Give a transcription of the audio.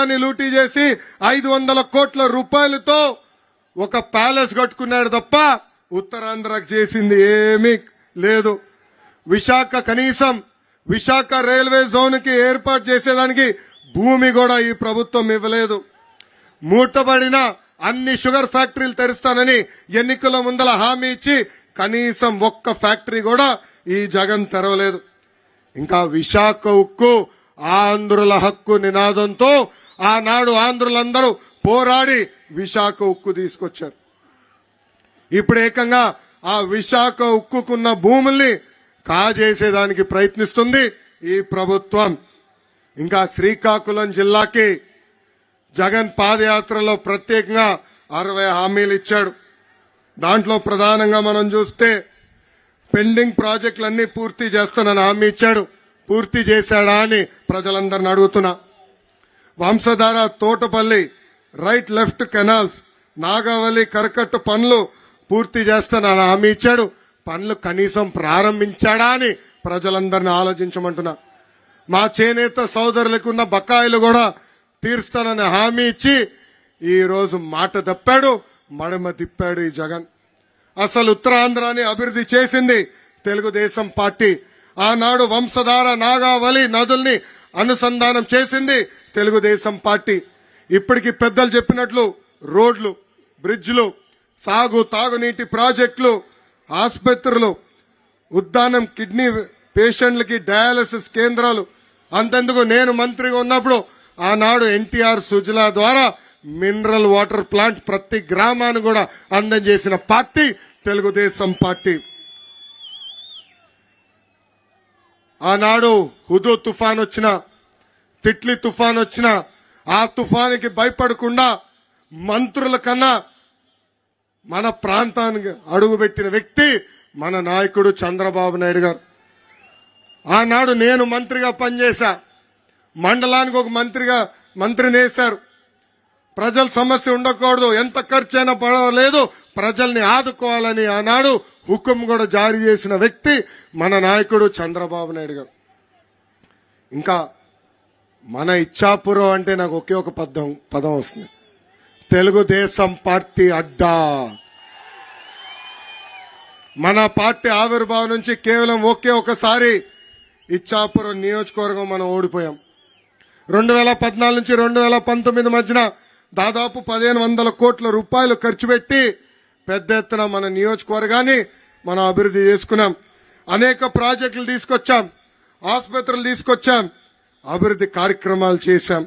రాష్ట్రాన్ని లూటీ చేసి 500 కోట్ల రూపాయలతో ఒక ప్యాలెస్ కట్టుకున్నాడు తప్ప ఉత్తరాంధ్రకు చేసింది ఏమీ లేదు. కనీసం విశాఖ రైల్వే జోన్ కి ఏర్పాటు చేసేదానికి భూమి కూడా ఈ ప్రభుత్వం ఇవ్వలేదు. మూటబడిన అన్ని షుగర్ ఫ్యాక్టరీలు తెరుస్తానని ఎన్నికల ముందల హామీ ఇచ్చి కనీసం ఒక్క ఫ్యాక్టరీ కూడా ఈ జగన్ తెరవలేదు. ఇంకా విశాఖ ఉక్కు ఆంధ్రుల హక్కు నినాదంతో ఆనాడు ఆంధ్రులందరూ పోరాడి విశాఖ ఉక్కు తీసుకొచ్చారు. ఇప్పుడు ఏకంగా ఆ విశాఖ ఉక్కుకున్న భూముల్ని కాజేసేదానికి ప్రయత్నిస్తుంది ఈ ప్రభుత్వం. ఇంకా శ్రీకాకుళం జిల్లాకి జగన్ పాదయాత్రలో ప్రత్యేకంగా 60 హామీలు ఇచ్చాడు. దాంట్లో ప్రధానంగా మనం చూస్తే పెండింగ్ ప్రాజెక్టులన్నీ పూర్తి చేస్తానని హామీ ఇచ్చాడు. పూర్తి చేశాడా అని ప్రజలందరిని అడుగుతున్నా. Vamsadhara Thotapalli right left canals Nagavali కరకట్టు పనులు పూర్తి చేస్తానని హామీ ఇచ్చాడు. పనులు కనీసం ప్రారంభించాడా అని ప్రజలందరినీ ఆలోచించమంటున్నా. మా చేనేత సోదరులకు ఉన్న బకాయిలు కూడా తీరుస్తానని హామీ ఇచ్చి ఈ రోజు మాట తప్పాడు, మడమ తిప్పాడు ఈ జగన్. అసలు ఉత్తరాంధ్రాన్ని అభివృద్ధి చేసింది తెలుగుదేశం పార్టీ. ఆనాడు వంశధార నాగావళి నదుల్ని అనుసంధానం చేసింది తెలుగుదేశం పార్టీ. ఇప్పటికి పెద్దలు చెప్పినట్లు రోడ్లు, బ్రిడ్జ్లు, తాగునీటి ప్రాజెక్టులు, ఆసుపత్రులు, ఉద్దానం కిడ్నీ పేషెంట్లకి డయాలసిస్ కేంద్రాలు. అంతెందుకు నేను మంత్రిగా ఉన్నప్పుడు ఆనాడు ఎన్టీఆర్ సుజలా ద్వారా మినరల్ వాటర్ ప్లాంట్ ప్రతి గ్రామాన్ని కూడా అందజేసిన పార్టీ తెలుగుదేశం పార్టీ. ఆనాడు హుదూ తుఫాన్ వచ్చిన, తిట్లీ తుఫాన్ వచ్చిన ఆ తుఫానికి భయపడకుండా మంత్రుల కన్నా మన ప్రాంతానికి అడుగుపెట్టిన వ్యక్తి మన నాయకుడు చంద్రబాబు నాయుడు గారు. ఆనాడు నేను మంత్రిగా పనిచేశా. మండలానికి ఒక మంత్రిని వేశారు. ప్రజల సమస్య ఉండకూడదు, ఎంత ఖర్చైనా పడలేదు, ప్రజల్ని ఆదుకోవాలని ఆనాడు హుకుం కూడా జారీ చేసిన వ్యక్తి మన నాయకుడు చంద్రబాబు నాయుడు గారు. ఇంకా మన ఇచ్చాపురం అంటే నాకు ఒకే ఒక పదం వస్తుంది, తెలుగుదేశం పార్టీ అడ్డా. మన పార్టీ ఆవిర్భావం నుంచి కేవలం ఒకే ఒకసారి ఇచ్చాపురం నియోజకవర్గం మనం ఓడిపోయాం. 2014 నుంచి 2019 మధ్యన దాదాపు 1500 కోట్ల రూపాయలు ఖర్చు పెట్టి పెద్ద ఎత్తున మన నియోజకవర్గాన్ని మనం అభివృద్ధి చేసుకున్నాం. అనేక ప్రాజెక్టులు తీసుకొచ్చాం, ఆసుపత్రులు తీసుకొచ్చాం, అభివృద్ధి కార్యక్రమాలు చేశాం.